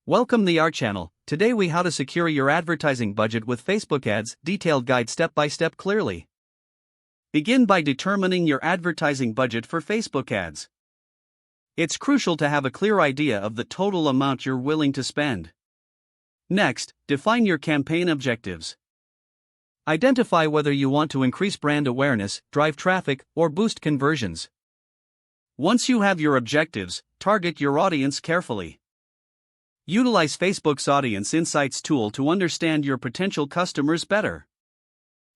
Welcome to our channel. Today we how to secure your advertising budget with Facebook ads, detailed guide step by step clearly. Begin by determining your advertising budget for Facebook ads. It's crucial to have a clear idea of the total amount you're willing to spend. Next, define your campaign objectives. Identify whether you want to increase brand awareness, drive traffic, or boost conversions. Once you have your objectives, target your audience carefully. Utilize Facebook's Audience Insights tool to understand your potential customers better.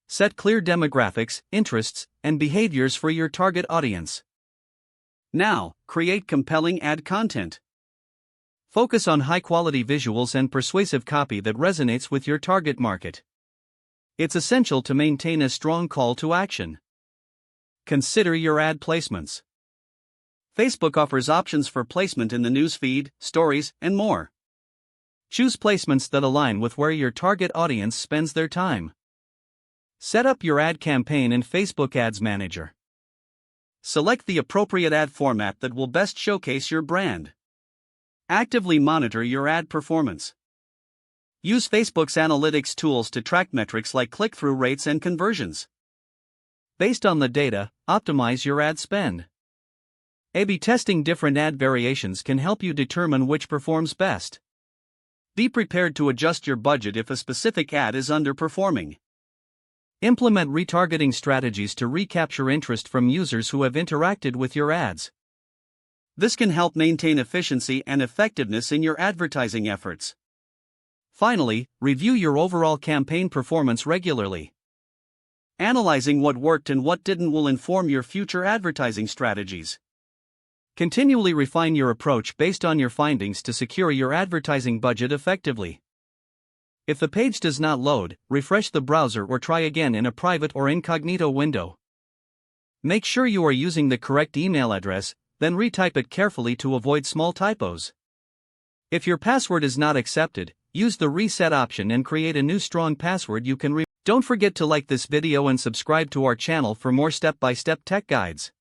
Set clear demographics, interests, and behaviors for your target audience. Now, create compelling ad content. Focus on high-quality visuals and persuasive copy that resonates with your target market. It's essential to maintain a strong call to action. Consider your ad placements. Facebook offers options for placement in the news feed, stories, and more. Choose placements that align with where your target audience spends their time. Set up your ad campaign in Facebook Ads Manager. Select the appropriate ad format that will best showcase your brand. Actively monitor your ad performance. Use Facebook's analytics tools to track metrics like click-through rates and conversions. Based on the data, optimize your ad spend. A/B testing different ad variations can help you determine which performs best. Be prepared to adjust your budget if a specific ad is underperforming. Implement retargeting strategies to recapture interest from users who have interacted with your ads. This can help maintain efficiency and effectiveness in your advertising efforts. Finally, review your overall campaign performance regularly. Analyzing what worked and what didn't will inform your future advertising strategies. Continually refine your approach based on your findings to secure your advertising budget effectively. If the page does not load, refresh the browser or try again in a private or incognito window. Make sure you are using the correct email address, then retype it carefully to avoid small typos. If your password is not accepted, use the reset option and create a new strong password you can Don't forget to like this video and subscribe to our channel for more step-by-step tech guides.